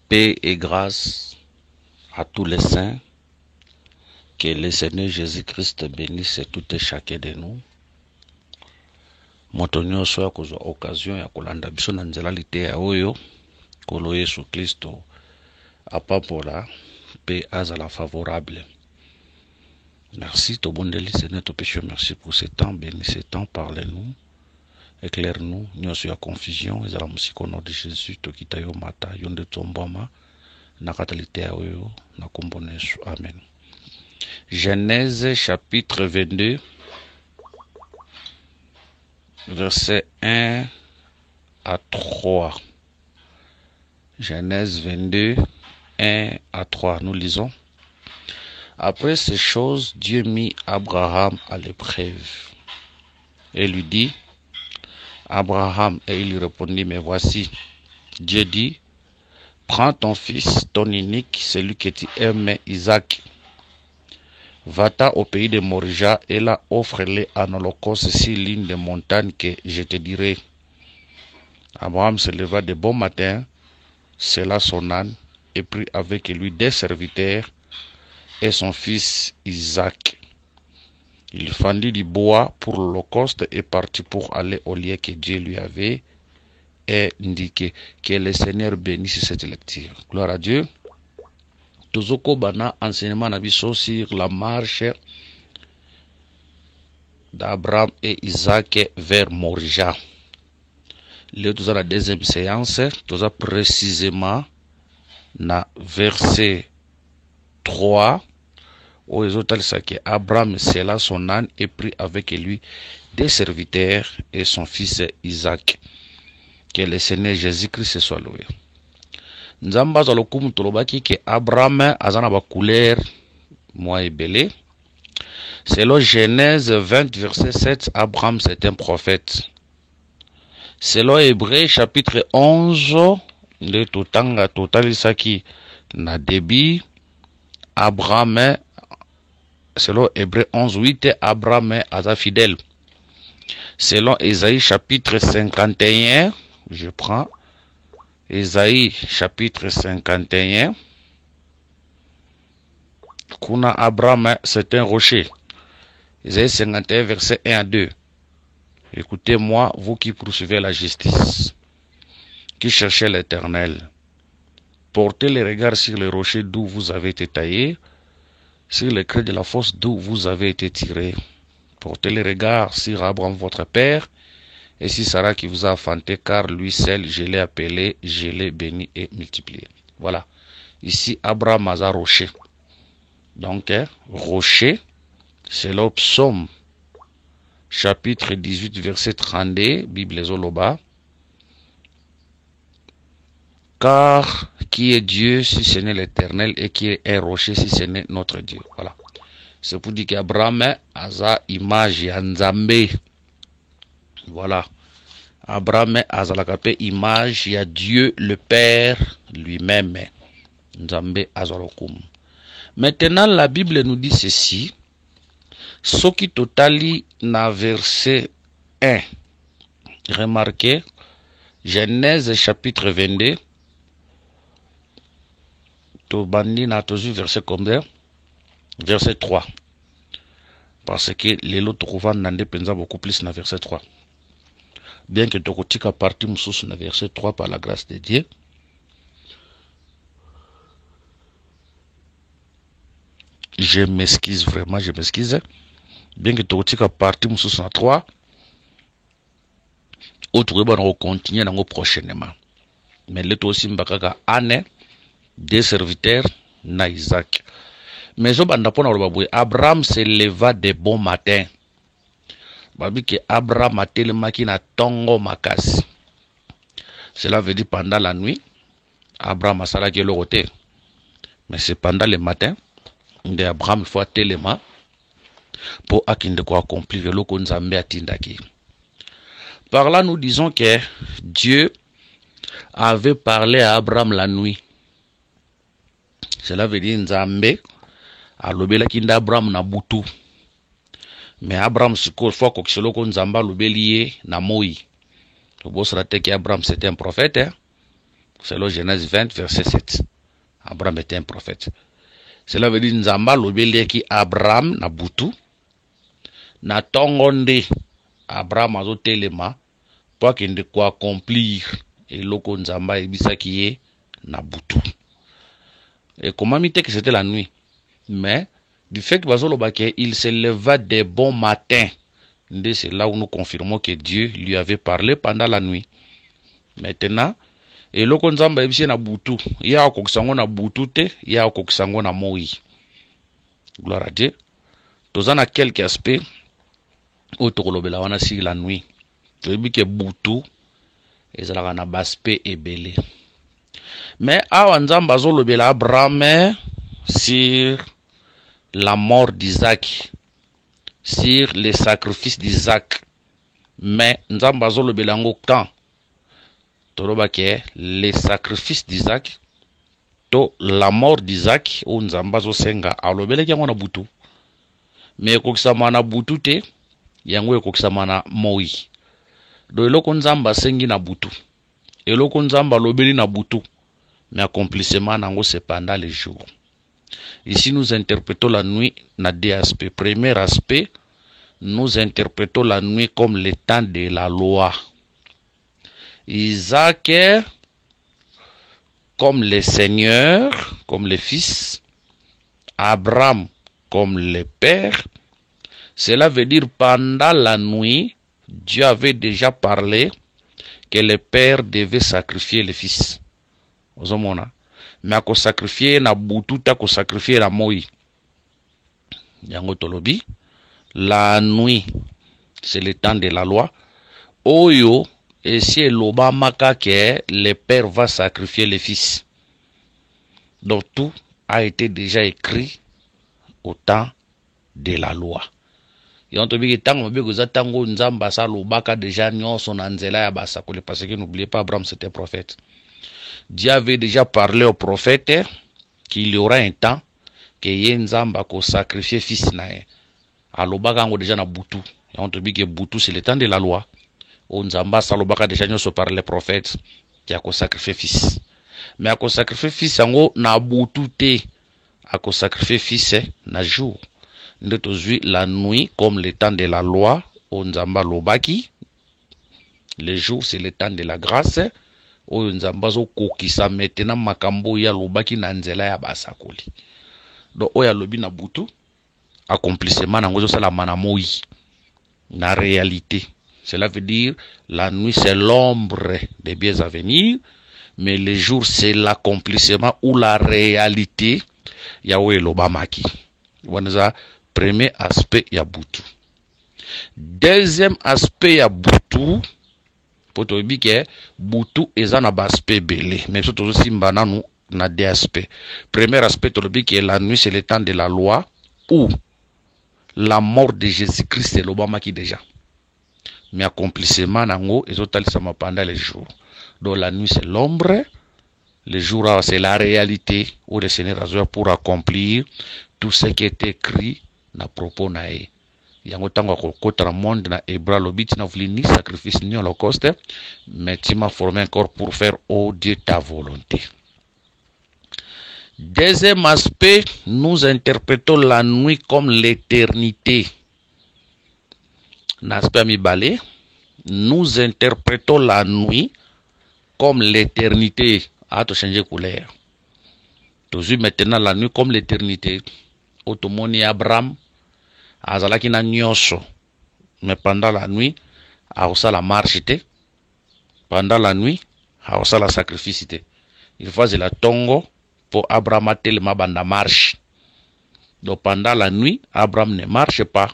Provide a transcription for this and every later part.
Paix et grâce à tous les saints. Que le Seigneur Jésus-Christ bénisse tout et chacun de nous. Moto nyonso ya kozwa occasion ya kolanda biso na nzela liteya oyo kolo Yesu Kristo apambola mpe azala favorable. Merci, tobondeli Seigneur, topeshe merci pour ce temps, bénis ce temps, parle-nous, éclaire-nous, nyonso ya confusion, ezala musika au nom de Jésus, tokita yo mata, yonde tombama, nakata liteya oyo, na kombo na Yesu, amen. Genèse chapitre 22, versets 1 à 3. Genèse 22, 1 à 3. Nous lisons. Après ces choses, Dieu mit Abraham à l'épreuve et lui dit, Abraham, et il lui répondit, mais voici. Dieu dit, prends ton fils, ton unique, celui que tu aimes, Isaac. Va-t'en au pays de Morija et là offre-le en holocauste sur l'une des montagnes que je te dirai. Abraham se leva de bon matin, sella son âne et prit avec lui des serviteurs et son fils Isaac. Il fendit du bois pour l'holocauste et partit pour aller au lieu que Dieu lui avait indiqué. Que le Seigneur bénisse cette lecture. Gloire à Dieu. Tozoko bana enseignement na biso sur la marche d'Abraham et Isaac vers Morija. Là, tout la deuxième séance, tout ça précisément na verset 3, où les autres disent que Abraham sella son âne et prit avec lui des serviteurs et son fils Isaac. Que le Seigneur Jésus-Christ soit loué. Nzamba za lokumu tolobaki que Abraham azana ba couleur moi ebele. Selon Genèse 20 verset 7, Abraham c'est un prophète. Selon Hébreu chapitre 11 de totanga totalisaki na débit, Abraham, selon Hébreu 11 8, Abraham aza fidèle. Selon Ésaïe chapitre 51, je prends Ésaïe chapitre 51. Kuna Abraham, c'est un rocher. Ésaïe 51, verset 1 à 2. Écoutez-moi, vous qui poursuivez la justice, qui cherchez l'Éternel. Portez les regards sur le rocher d'où vous avez été taillé, sur le creux de la fosse d'où vous avez été tiré. Portez les regards sur Abraham votre père, et si Sarah qui vous a enfanté, car lui seul, je l'ai appelé, je l'ai béni et multiplié. Voilà. Ici, Abraham a rocher. Donc, rocher, c'est le psaume, chapitre 18, verset 32, Bible Zoloba. Car qui est Dieu si ce n'est l'Éternel, et qui est un rocher si ce n'est notre Dieu. Voilà. C'est pour dire qu'Abraham a sa image Nzambe. Voilà. Abraham a la image, il y a Dieu le Père lui-même. Nzambe azalokum. Maintenant, la Bible nous dit ceci. Ce qui totali na verset 1. Remarquez, Genèse chapitre 22. Tobandi na tozu verset combien? Verset 3. Parce que les autres trouvent nande penza beaucoup plus na verset 3. Bien que tokotika parti mususu na verset 3 par la grâce de Dieu. Je m'excuse vraiment, je m'excuse. Bien que tokotika parti mususu na 3, autre va continuer dans prochainement. Mais le to aussi mbakaka ane des serviteurs na Isaac. Mais Abraham se leva de bon matin. Babi que Abraham a tellement qui na tongo makasi. Cela veut dire pendant la nuit, Abraham a salaki le côté. Mais c'est pendant le matin, de Abraham faut tellement pour akinde ko accomplir le ko nzambe atindaki. Par là nous disons que Dieu avait parlé à Abraham la nuit. Cela veut dire nzambe alobela kinda Abraham na butu. Mais Abraham siko fois ko kiselo ko nzamba lobeli na moi. To bosra te que Abraham c'était un prophète. selon Genèse 20, verset 7. Abraham était un prophète. Cela veut dire Nzamba lobele ki Abraham na butu na tongonde Abraham azotelema po akende ko accomplir eloko Nzamba ebisaki ye na butu. Et comment mite que c'était la nuit. Mais du fait que il se leva des bons matins. C'est là où nous confirmons que Dieu lui avait parlé pendant la nuit. Maintenant, et le Nzamba ebisi na butu, ya okokisango na butu te, ya okokisango na moi. Gloire à Dieu. Tozana quelques aspects au tokolobela wana si la nuit. Toyebi ke butu ezalaka na baspect ebele. Mais awa Nzamba azolobela Abraham sur la mort d'Isaac, sur les sacrifices d'Isaac. Mais Nzamba azolobela ngo quand tolobake les sacrifices d'Isaac to la mort d'Isaac ou Nzamba azosenga alobeleki yango na butu. Mais ekokisama na butu te, yango ekokisama na moi. Do eloko Nzamba asengi na butu, eloko Nzamba alobeli na butu, mais accomplissement nango c'est pendant les jours. Ici nous interprétons la nuit na deux aspects. Premier aspect, nous interprétons la nuit comme le temps de la loi. Isaac comme le Seigneur, comme le Fils, Abraham comme le Père. Cela veut dire pendant la nuit, Dieu avait déjà parlé que le Père devait sacrifier le Fils. Ozomona. Mais ako sacrifier na butu ta ko sacrifier la moi. Yango tolobi. La nuit, c'est le temps de la loi. Oyo, et si l'Obama que le Père va sacrifier le Fils. Donc tout a été déjà écrit au temps de la loi. Et on te dit que tango begoza tango Nzamba sa lobaka déjà nyonso na nzela ya basakole, parce que n'oubliez pas Abraham c'était prophète. Dieu avait déjà parlé au prophète qu'il y aura un temps que Nzamba ko sacrifier fils nae. Alobaka ngo déjà na butu. Et on te dit que butu c'est le temps de la loi. O Nzamba sa lobaka déjà nyonso par les prophètes qui a ko sacrifier fils. Mais a ko sacrifier fils ngo na butu te. A ko sacrifier fils na jour. Nous avons la nuit comme le temps de la loi, au Nzamba lobaki. Le jour c'est le temps de la grâce. Au Nzamba zo kokisa maintenant makambo ya lobaki na nzela ya basakoli. Donc oya lobi na butu accomplissement na ngozo sala manamoi na réalité. Cela veut dire la nuit c'est l'ombre des biens à venir, mais le jour c'est l'accomplissement ou la réalité ya oye lobamaki. Voilà. Premier aspect ya butu. Deuxième aspect ya butu, pour te dire que butu est un aspect belé, mais surtout aussi bananu na deux aspects. Premier aspect, te dire que la nuit c'est le temps de la loi ou la mort de Jésus-Christ c'est l'Obama qui déjà. Mais accomplissement nango et total ça pendant les jours. Donc la nuit c'est l'ombre, le jour c'est la réalité où le Seigneur a pour accomplir tout ce qui est écrit na propos na e. Yango tango kokota monde na Hébreu lobiti na vuli ni sacrifice ni holocauste, mais tu m'as formé encore pour faire oh Dieu ta volonté. Deuxième aspect, nous interprétons la nuit comme l'éternité. N'aspect mi balé, nous interprétons la nuit comme l'éternité. Ah, tu changer couleur. Tu vois maintenant la nuit comme l'éternité. Automoni Abraham azalaki na nyonso, mais pendant la nuit aosa la marche te, pendant la nuit aosa la sacrifice te. Il faisait la tongo pour Abraham telema banda marche. Donc pendant la nuit Abraham ne marche pas,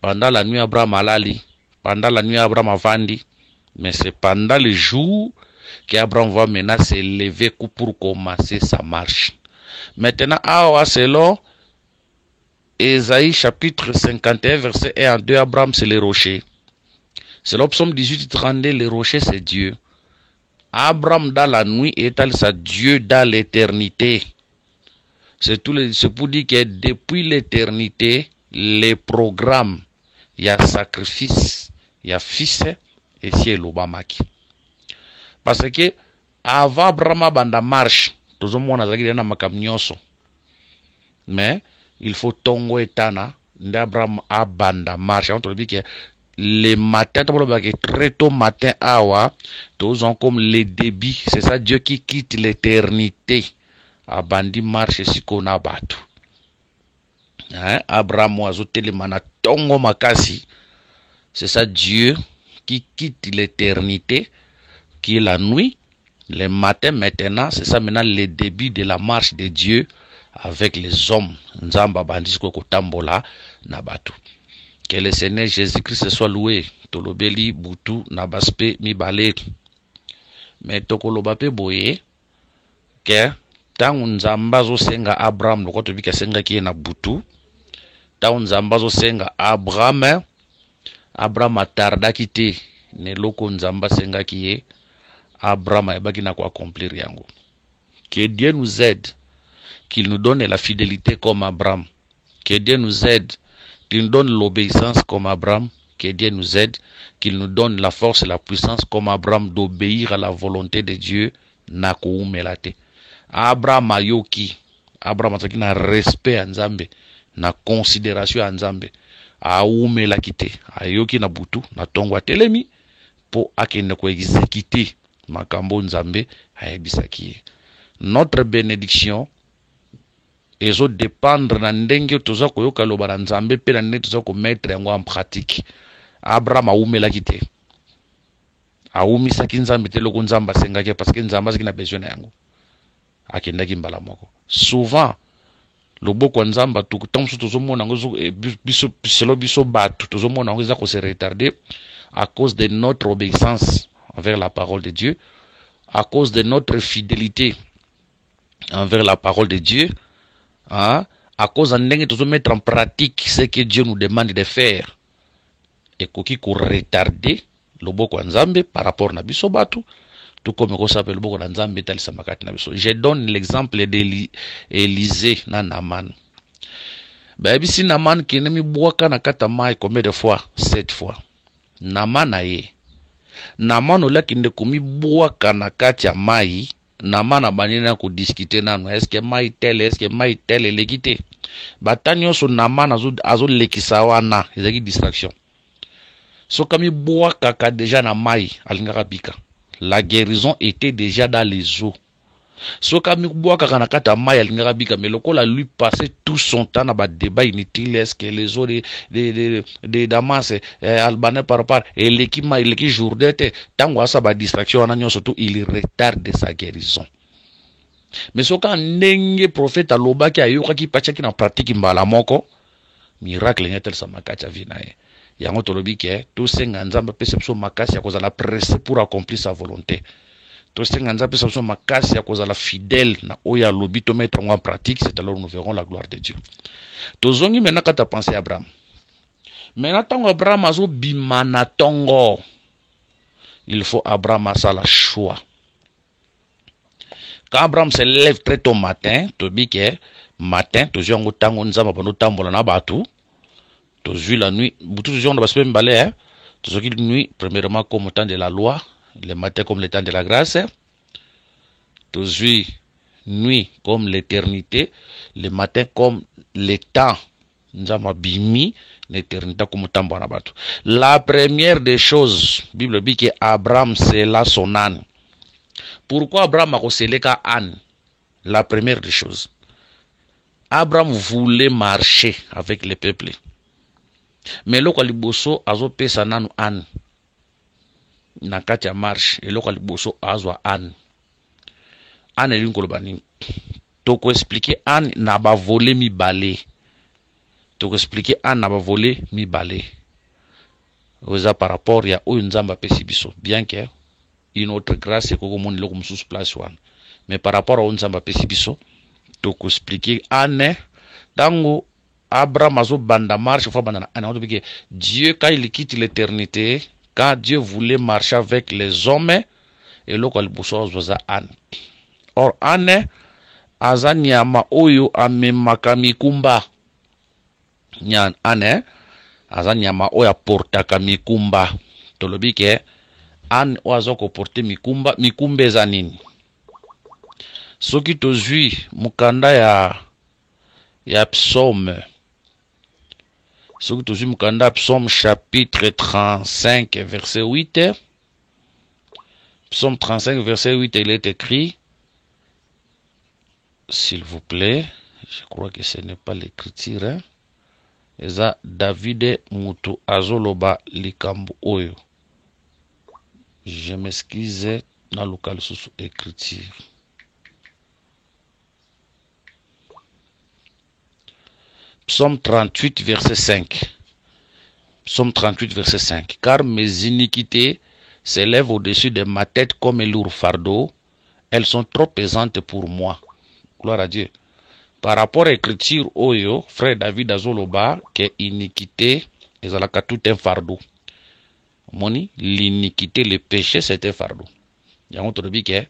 pendant la nuit Abraham alali, pendant la nuit Abraham avandi, mais c'est pendant le jour qu'Abraham va maintenant se lever pour commencer sa marche. Maintenant awa selon Ésaïe chapitre 51 verset 1 à 2, Abraham c'est le rocher. C'est l'option 18-32, le rocher c'est Dieu. Abraham dans la nuit étale sa Dieu dans l'éternité. C'est pour dire que depuis l'éternité, les programmes, il y a sacrifice, il y a fils et ciel Obamaki. Parce que avant Abraham banda marche tozomona zaki na makambo nyonso mais il faut tongo etana nde Abraham abanda marche avant tolobi ke le matin très tôt matin awa tozon comme le début, c'est ça Dieu qui quitte l'éternité abandi marche siko na batu Abraham azotelema na tongo makasi, c'est ça Dieu qui quitte l'éternité qui est la nuit, le matin maintenant, c'est ça maintenant le début de la marche de Dieu avec les hommes. Nzamba bandisiko kotambola na batu. Que le Seigneur Jésus-Christ soit loué. Tolobeli butu na baspe mi balé. Mais tokoloba pe boye que tangu nzamba zo senga Abraham lokoto bika senga ki na butu. Tangu nzamba zo senga Abraham atarda kite ne loko nzamba senga ki Abraham ebaki na ko accomplir yango. Que Dieu nous aide, qu'il nous donne la fidélité comme Abraham. Que Dieu nous aide, qu'il nous donne l'obéissance comme Abraham. Que Dieu nous aide, qu'il nous donne la force et la puissance comme Abraham d'obéir à la volonté de Dieu. Nako umelate. Abraham ayoki. Abraham ataki na respect à Nzambe, na considération à Nzambe. Aumela kite. Ayoki na butu, na tongwa telemi po akende ko exécuter makambo Nzambe ayebisaki. Notre bénédiction ezo dépendre na ndenge toza koyoka loba na Nzambe pe na ndenge toza ko mettre yango en pratique. Abraham aumela kite. Aumisaki Nzambe te loko Nzamba sengaki parce que Nzamba zaki na besoin na yango. Akendaki mbala moko. Souvent loboko Nzamba tukutamsu tozomona ngo biso selo biso batu tozomona ngo za ko se retarder à cause de notre obéissance envers la parole de Dieu, à cause de notre fidélité envers la parole de Dieu, à cause de mettre en pratique ce que Dieu nous demande de faire. Et koki ko retarder loboko Nzambe par rapport na biso batu, tout comme ko s'appelle loboko Nzambe talisa makati na biso. Je donne l'exemple d'Élisée na Naaman. Baby si Naaman ki nemi boaka na kata mai combien de fois? 7 fois. Naaman aye. Naaman ola kinde komi boaka na kati ya mai, Naaman abani na ko discuter nanu est-ce que mai tel lekite. Batanyo so Naaman azo lekisa wana ezaki distraction. So kami boaka ka déjà na mai alingaka bika. La guérison était déjà dans les eaux. So kami boaka kana kata mai alingaka bika, mais lokola lui passait tout son temps na ba débat inutile, est-ce que les eaux de Damas albanais par rapport et l'équipe jourdete tango asa ba distraction wana nyo surtout il retarde sa guérison. Mais so ka ndenge prophète alobaki ayoka ki pachaki na pratique mbala moko miracle ngetel sa makati avina ye. Yango tolobi ke to senga Nzamba pesa biso makasi ya kozala pressé pour accomplir sa volonté. To senga Nzamba pesa biso makasi ya kozala fidèle na oya lobi to mettre en pratique, c'est alors nous verrons la gloire de Dieu. To zongi mena kata penser Abraham. Mena tango Abraham azo bimana tongo. Il faut Abraham a la choix. Quand Abraham se lève très tôt matin, to bi ke matin to zongo tango Nzamba pano tambola na batu. Toujours la nuit, tout le monde va se faire toujours la nuit, premièrement comme le temps de la loi, le matin comme le temps de la grâce, toujours nuit comme l'éternité, le matin comme le temps, nous avons bimi l'éternité comme le temps. La première des choses, la Bible dit que Abraham c'est là son âne. Pourquoi Abraham a scellé qu'un âne? La première des choses, Abraham voulait marcher avec le peuple. Mais loko liboso azo pesa nanu an na kati ya marche et loko liboso azo an elingo lobani toko expliquer an na ba voler mi balé, toko expliquer an na ba voler mi balé oza par rapport ya oyo Nzamba pesi biso, bien que une autre grâce ko moni loko mususu place wana, mais par rapport à Nzamba pesi biso toko expliquer an dango Abraham azo banda marche fois banda na Dieu quand il quitte l'éternité, quand Dieu voulait marcher avec les hommes et loko liboso zoza an. Or an azanyama oyo amemaka mikumba. Nyan an azanyama oyo portaka mikumba. Tolobi ke an ozo ko porter mikumba eza nini? soki tozwi mukanda ya psaume, soki tozwi mukanda ya psaume chapitre 35 verset 8, psaume 35 verset 8, il est écrit, s'il vous plaît, je crois que ce n'est pas l'écriture, hein? Eza David mutu azoloba likambo oyo. Je m'excuse na local sous écriture. Psaume 38 verset 5. Psaume 38 verset 5. Car mes iniquités s'élèvent au-dessus de ma tête comme un lourd fardeau. Elles sont trop pesantes pour moi. Gloire à Dieu. Par rapport à l'écriture oyo, frère David azoloba que iniquité ezalaka tout un fardeau. Moni, l'iniquité, le péché, c'est un fardeau. Yango tolobi ke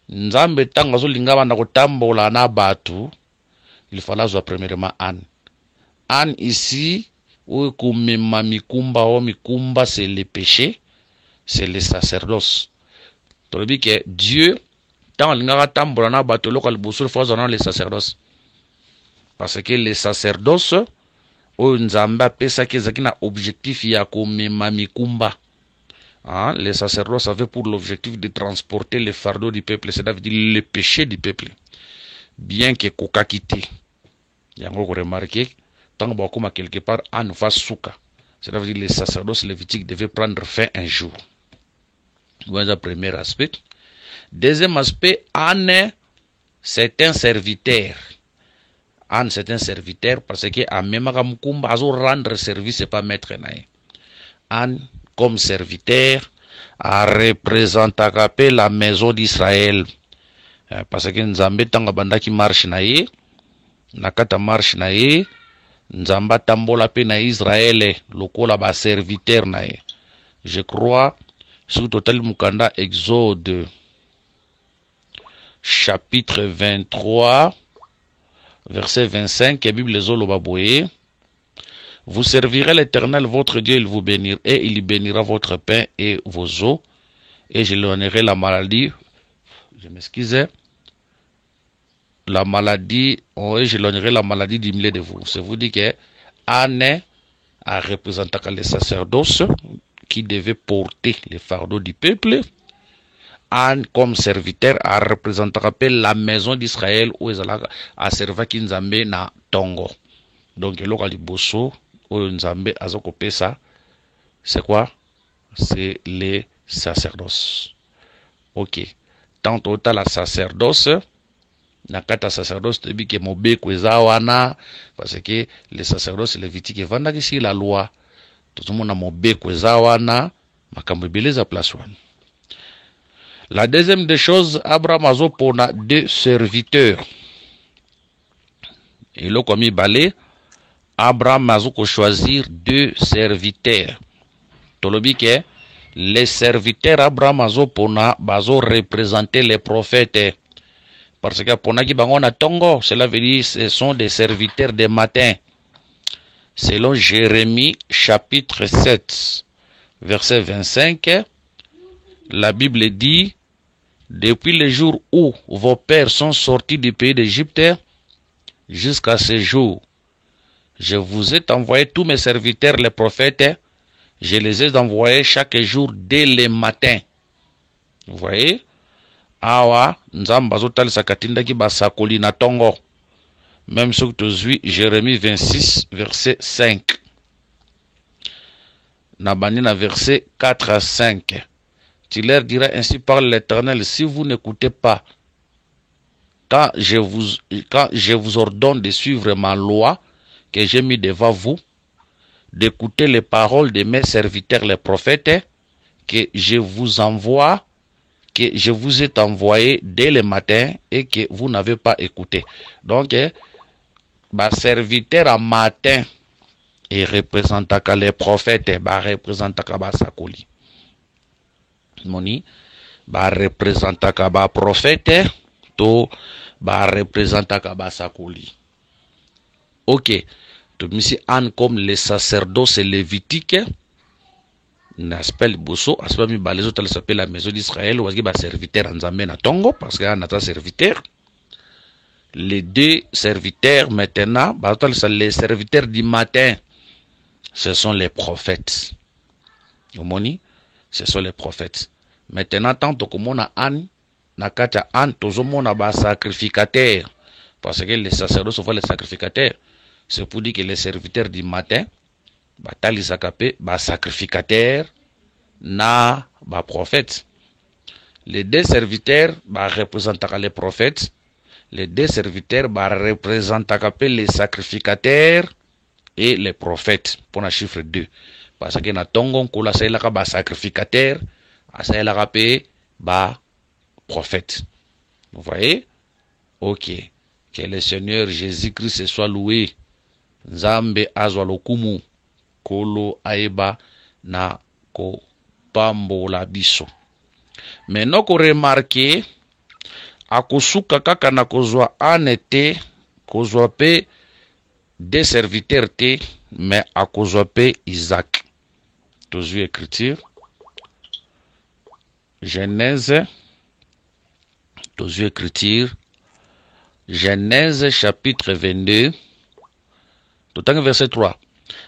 nzambe tanga zolinga banda kotambola na batu, il fallait avoir premièrement âne. Âne ici, ou kumema mikumba o mikumba, c'est le péché, c'est le sacerdoce. Tolobi ke Dieu tant linga tambola na batu lokal bosul faut dans le sacerdoce. Parce que les sacerdoces, o nzamba pesa ki ezaki na objectif ya komema mikumba. Hein? Les sacerdoces avaient pour l'objectif de transporter le fardeau du peuple, c'est-à-dire le péché du peuple. Bien que koka quitté. Yango ko remarqué, tant que quelque part an fa souka. C'est-à-dire les sacerdoces lévitiques devaient prendre fin un jour. Voilà le premier aspect. Deuxième aspect, Anne, c'est un serviteur. Anne, c'est un serviteur parce que à même Mukumba, à rendre service, c'est pas maître naï. Anne, comme serviteur, a représenté la maison d'Israël. Parce que Nzambe tanga banda qui marche naï, nakata marche naï, Nzamba tambola pe na Israël, lokola ba serviteur naï. Je crois, sur total Mukanda, Exode, chapitre 23, verset 25, la Bible Zolobaboye. Vous servirez l'Éternel, votre Dieu, il vous bénira, et il bénira votre pain et vos eaux, et je l'honorerai la maladie, je m'excuse, la maladie, et je l'honorerai la maladie du milieu de vous. C'est vous dit que Anne a représenté les sacerdoces qui devaient porter les fardeaux du peuple. Anne, comme serviteur, a représenté la maison d'Israël où ils a servi Kinzambe na Tongo. Donc, le local du Bosso, où Nzambe a occupé ça, c'est quoi? C'est les sacerdoces. Ok. Tant total la sacerdoce, nakata sacerdoce, te dit que mobe kwezawana, parce que les sacerdoces lévitiques vendent ici la loi. Tout le monde a mobe kwezawana, makambo beleza place one. La deuxième des choses, Abraham a pour deux serviteurs. Et là, comme il balait, Abraham a choisir deux serviteurs. Tolobi que les serviteurs Abraham a pour représenter les prophètes. Parce que pour qui bango na tongo, cela veut dire ce sont des serviteurs de matin. Selon Jérémie chapitre 7, verset 25, la Bible dit, depuis le jour où vos pères sont sortis du pays d'Égypte, jusqu'à ce jour, je vous ai envoyé tous mes serviteurs, les prophètes, je les ai envoyés chaque jour dès le matin. Vous voyez? Awa, nzamba zotal sakatinda ki basakoli na tongo. Même ce que tu suis, Jérémie 26, verset 5. Nabanina, verset 4 à 5. Tu leur diras ainsi par l'Éternel, si vous n'écoutez pas, quand je vous ordonne de suivre ma loi que j'ai mis devant vous, d'écouter les paroles de mes serviteurs, les prophètes, que je vous envoie, que je vous ai envoyé dès le matin et que vous n'avez pas écouté. Donc, bah, serviteur à matin, et représente les prophètes, bah, représente bah, sakoli. Moni, bah, représente bah, prophète, to, bah, représente bah, sakoli. Ok. Donc, ici, Anne, comme les sacerdoces lévitiques, n'aspect bosso, aspect mi balezo, tel s'appelle la maison d'Israël, ou est-ce que bah, serviteur en Zambé na tongo, parce qu'il y a un serviteur. Les deux serviteurs maintenant, les serviteurs du matin, ce sont les prophètes. Ce sont les prophètes. Maintenant, tant que mon an, nakata an, tozomona ba sacrificateur. Parce que les sacerdotes sont les sacrificateurs. C'est pour dire que les serviteurs du matin, batali sakape, ba sacrificateur, na ba prophète. Les deux serviteurs représentent les prophètes. Les deux serviteurs représentent les sacrificateurs et les prophètes. Pour le chiffre 2. Parce que na tongon kula sailaka ba sacrificateur, asailaka pe ba prophète. Vous voyez? Ok. Que le Seigneur Jésus-Christ soit loué. Nzambe azwa lokumu. Kolo aeba na ko pambo la biso. Maintenant qu'on remarque, akosuka kaka na kozwa anete, kozwa pe des serviteurs te, mais akozwa pe Isaac. Tous écriture. Genèse. Tous écriture. Genèse chapitre 22. Tout en verset 3.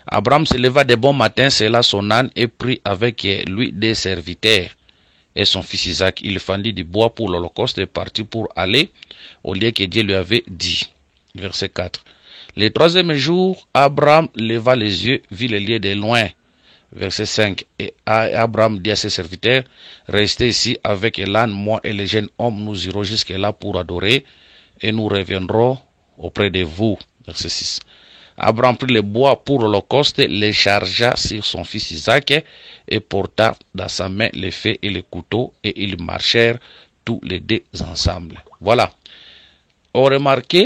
Abraham se leva de bon matin, sella son âne et prit avec lui des serviteurs et son fils Isaac. Il fendit du bois pour l'holocauste et partit pour aller au lieu que Dieu lui avait dit. Verset 4. Le troisième jour, Abraham leva les yeux, vit le lieu de loin. Verset 5. Et Abraham dit à ses serviteurs, restez ici avec l'âne, moi et les jeunes hommes, nous irons jusque là pour adorer et nous reviendrons auprès de vous. Verset 6. Abraham prit le bois pour l'holocauste, le chargea sur son fils Isaac et porta dans sa main le feu et le couteau et ils marchèrent tous les deux ensemble. Voilà. On remarque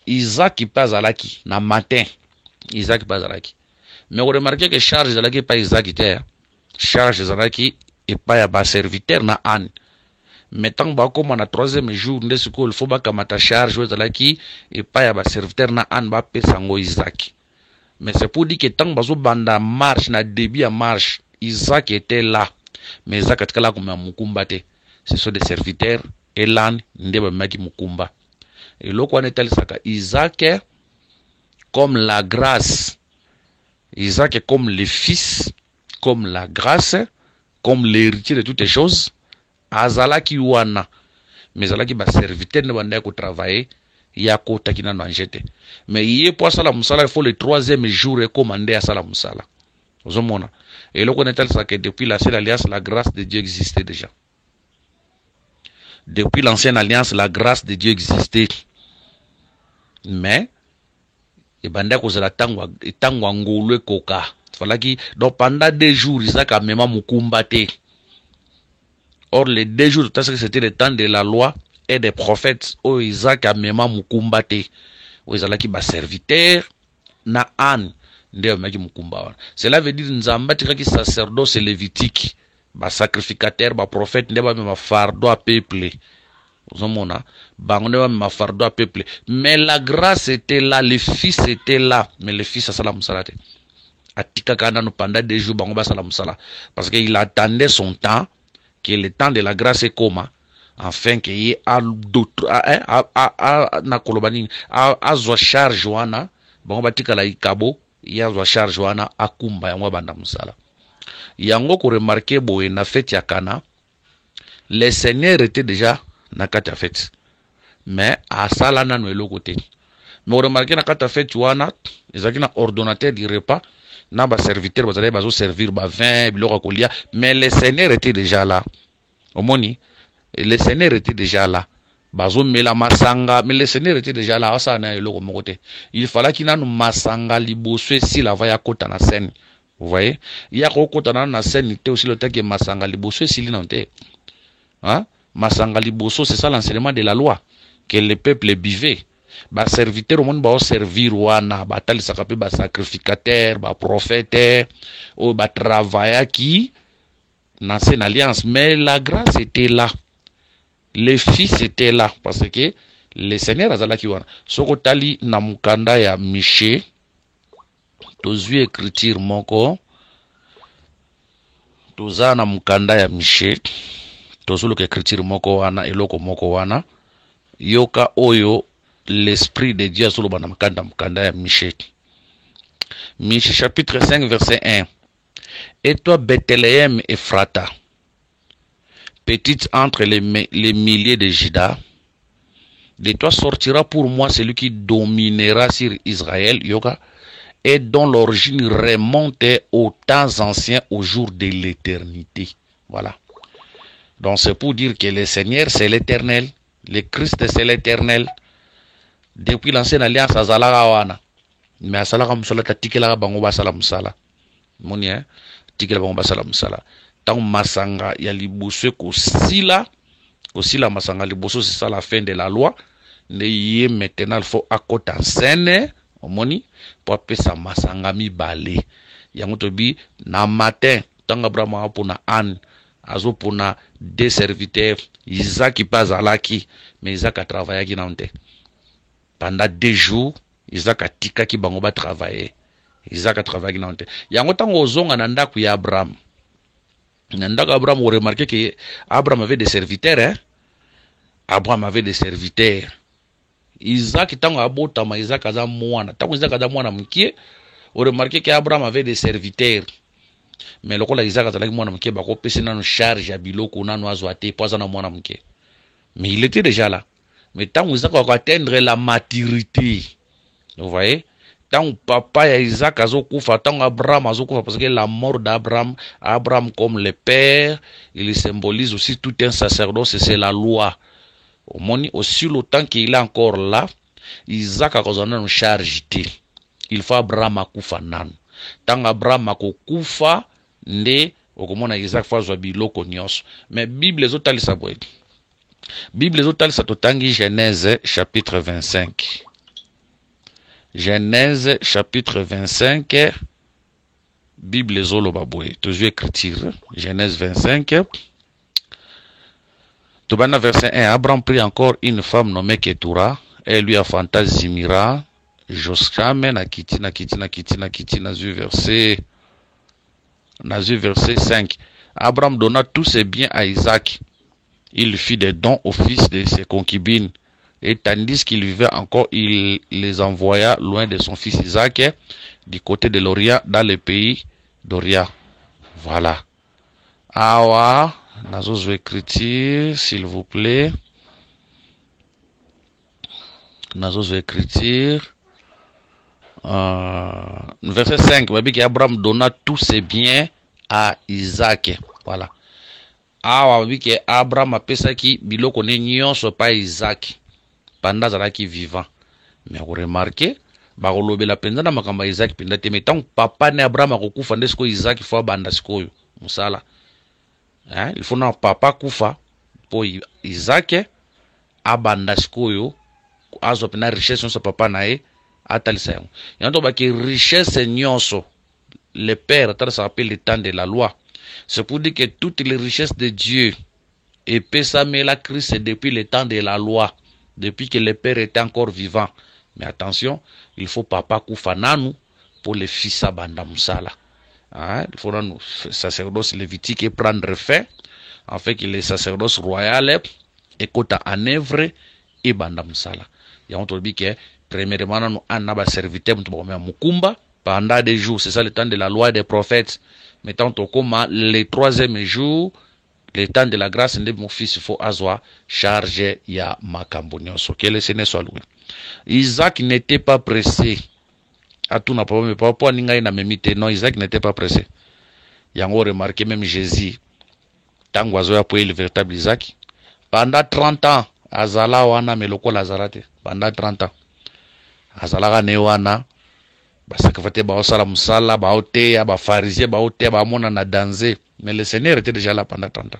Isaac passe à l'aki, na matin. Isaac passe à l'aki. Mais on remarque que charge de l'aki pas Isaac était. Charge de l'aki et pas à bas serviteur na âne. Mais tant que comme na troisième jour, il faut pas que ta charge de l'aki et pas à bas serviteur na âne va payer sango Isaac. Mais c'est pour dire que tant que banda marche na début à marche, Isaac était là. Mais Isaac était là comme un mukumbate. Ce sont des serviteurs et l'âne ndeba maki mukumba. Et là, on est saka Isaac est comme la grâce. Isaac est comme le fils, comme la grâce, comme l'héritier de toutes les choses. Azala ki wana. Mais Azala ki ba serviteur ne banda ko travailler, ya ko takina no anjete. Mais yé pour sala musala, il faut le troisième jour et commander à sala musala. Vous mona. Et là, on est saka depuis la seule alliance, la grâce de Dieu existait déjà. Depuis l'ancienne alliance, la grâce de Dieu existait. Mais, et banda ko zala tangwa ngolwe koka. Falaki, donc pendant 2 jours, Isaac a même mukumbate. Or, les 2 jours, c'était le temps de la loi et des prophètes. Oh, Isaac a même mukumbate. Oh, Isaac qui ba serviteur na âne. Cela veut dire nzamba tiraki sacerdoce lévitique, ba sacrificateur, ba prophète, ndeba même fardeau à peuple. Mais la grâce était là, le fils était là, mais le fils a salam salate. Atika kana no pendant 2 jours bango ba salam sala parce qu'il attendait son temps, que le temps de la grâce est comme afin qu'il y ait d'autres na kolobani a zo charge wana bango batika la ikabo ya zo charge wana akumba yango banda musala yango ko remarquer boye na fête ya Kana le Seigneur était déjà na kata fête mais à sala na no eloko te mais on remarquer na kata fête wana ezaki na ordonnateur du repas na ba serviteur bazali bazo servir ba vin biloko kolia mais le Seigneur était déjà là omoni le Seigneur était déjà là bazo mela masanga mais le Seigneur était déjà là ça na eloko mokote il fallait qu'il na masanga liboso si la va ya kota na scène vous voyez il y a kota na scène te aussi le temps que masanga liboso si li nante hein masanga liboso c'est ça l'enseignement de la loi que le peuple buvait. Ba serviteur au monde ba servir wana ba talisaka pe ba sacrificateur ba prophète ou ba travailler qui dans cette alliance mais la grâce était là, le fils était là parce que le Seigneur azala ki wana soko tali na mukanda ya Miché tozui écriture moko toza na mukanda ya Miché tozulu ke écriture moko wana eloko moko wana yoka oyo l'esprit de Dieu sur le Mkanda Michée. Michée chapitre 5 verset 1. Et toi Bethléem Ephrata, petite entre les milliers de Juda, de toi sortira pour moi celui qui dominera sur Israël, Yoga, et dont l'origine remonte aux temps anciens, au jour de l'éternité. Voilà. Donc c'est pour dire que le Seigneur c'est l'éternel, le Christ c'est l'éternel. Depuis l'ancienne alliance, azalaka wana. Mais asalaka musala tatikela bango basala musala. Moni tikela bango basala musala. Tant masanga ya liboso ko sila masanga liboso, c'est ça la fin de la loi. Ne maintenant il faut akota en scène, omoni pour appeler ça masanga mi balé. Yango tobi na matin tant Abraham pona an azo pona des serviteurs Isaac qui passe à laki, mais Isaac a travaillé qui nante. Pendant 2 jours, Isaac a tika ki bango ba travailler. Isaac a travaillé nante. Yango tango ozonga na ndaku ya Abraham. Na ndaku Abraham, vous remarquez que Abraham avait des serviteurs, hein? Abraham avait des serviteurs. Isaac tango abotama Isaac aza mwana. Tango Isaac aza mwana mkie, vous remarquez que Abraham avait des serviteurs. Mais lokola Isaac azalaki mwana mkie bako pesi nanu charge ya biloko nanu azwate poza na mwana mkie. Mais il était déjà là. Mais tant Isaac va atteindre la maturité, vous voyez, tant papa et Isaac azokufa, tant Abraham azokufa, parce que la mort d'Abraham, Abraham comme le père, il symbolise aussi tout un sacerdoce, c'est la loi. Aussi longtemps qu'il est encore là, Isaac a besoin d'une charge. Il faut Abraham akufa nan. Tant Abraham akufa, nde okomona Isaac fa biloko nyonso. Mais Bible ezotali sabwe. Bible ezotali sa totangi Genèse chapitre 25. Genèse chapitre 25. Bible ezoloba boye. Toujours écriture. Genèse 25. Tobana verset 1. Abraham prit encore une femme nommée Ketura. Elle lui affanta Zimira. Joskam nakiti nazu verset 5. Abraham donna tous ses biens à Isaac. Il fit des dons au fils de ses concubines. Et tandis qu'il vivait encore, il les envoya loin de son fils Isaac, du côté de l'Orient, dans le pays d'Orient. Voilà. Awa, nazo écriture, s'il vous plaît. Nazo écriture. Verset 5, Abraham donna tous ses biens à Isaac. Voilà. Awa que Abraham a pensé qui biloko ne nyonso pa Isaac pendant zalaki vivant. Mais vous remarquez, ba kolobela penza na makamba Isaac penda te metant papa ne Abraham akokufa ndesko Isaac fo banda sikoyo musala. Hein, il faut na papa kufa po Isaac abanda sikoyo azo pena richesse son papa nae atalisa yango. Yanto ba ki richesse nyonso le père ça s'appelle le temps de la loi. C'est pour dire que toutes les richesses de Dieu et Pessamé la Christ c'est depuis le temps de la loi, depuis que le père était encore vivant. Mais attention, il faut papa koufananu pour les fils à banda musala. Hein? Il faut nous sacerdoce lévitique et prendre fin, en fait que les sacerdoce royal et kota en œuvre et banda musala. Il y a un dit que premièrement nous anaba serviteur mukumba pendant des jours, c'est ça le temps de la loi des prophètes. Mais tant comme le 3e jour, le temps de la grâce de mon fils, il faut avoir chargé ya makambonioso. Que le Seigneur soit loué. Isaac n'était pas pressé. À tout n'a pas mais papa n'inga na memite. Non, Isaac n'était pas pressé. Yango remarqué même Jésus. Tango azoya pour le véritable Isaac. Pendant 30 ans, azala wana meloko lazarate. Pendant 30 ans. Azala ne wana. Basakafate baosala musala baoteya ba pharisien baoteya ba mona na danser, mais le Seigneur était déjà là pendant 30 ans.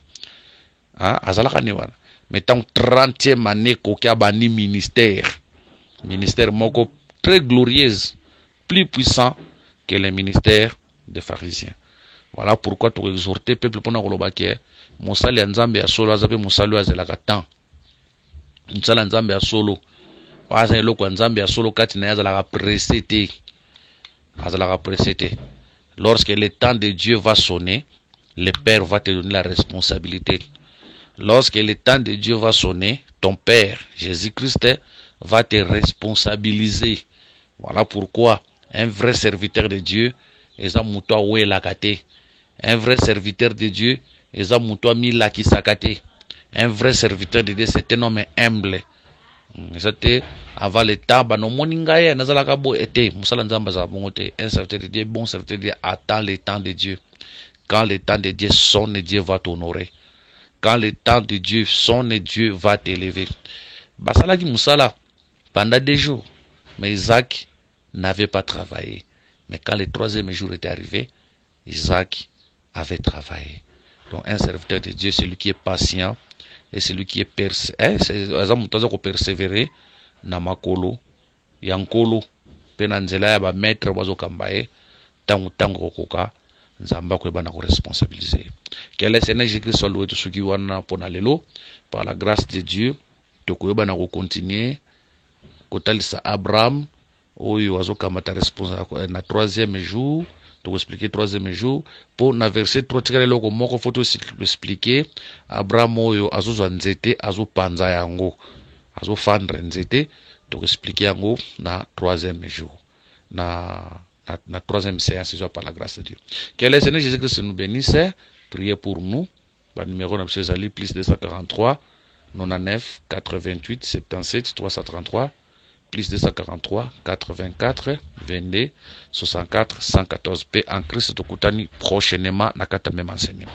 Ah azalaka ni wana. Mais tant 30e année kokia bani ministère moko très glorieuse, plus puissant que le ministère des pharisiens. Voilà pourquoi tu exhorter peuple pona koloba ke musali nzambe ya solo azabe musali azelaka temps. Musala nzambe ya solo waza eloko nzambe ya solo kati na yazalaka pressé te. Lorsque le temps de Dieu va sonner, le Père va te donner la responsabilité. Lorsque le temps de Dieu va sonner, ton Père, Jésus-Christ, va te responsabiliser. Voilà pourquoi un vrai serviteur de Dieu est un mouton oué lakate. Un vrai serviteur de Dieu est un mouton mila kisakate. Un vrai serviteur de Dieu, c'est un homme humble. C'était avant le temps, no moningaye, nazalaka bo était, musala nzamba za bongote. Un serviteur de Dieu, bon serviteur de Dieu, attend le temps de Dieu. Quand le temps de Dieu sonne, Dieu va t'honorer. Quand le temps de Dieu sonne, Dieu va t'élever. Basala ki musala pendant des jours. Mais Isaac n'avait pas travaillé. Mais quand le troisième jour était arrivé, Isaac avait travaillé. Donc un serviteur de Dieu, c'est celui qui est patient et celui qui est persévérer na makolo yankolo pe na nzela ya ba maître bazokamba ye tango koka nzamba ko bana ko responsabiliser. Quel est Seigneur Jésus-Christ solo to suki wana pona lelo par la grâce de Dieu to ko bana ko continuer kotalisa Abraham oyo azokamata responsable na troisième jour. Pour expliquer troisième jour pour na verset 3 tikale loko moko faut expliquer Abraham oyo azozwa nzete azopanza yango azofandre nzete to expliquer yango na troisième jour na troisième séance par la grâce de Dieu. Que le Seigneur Jésus-Christ nous bénisse. Priez pour nous. Par numéro de Césali plus 243 99 88 77 333 plus 243 84 22 64 114 P en Christ Tokutani prochainement na kata même enseignement.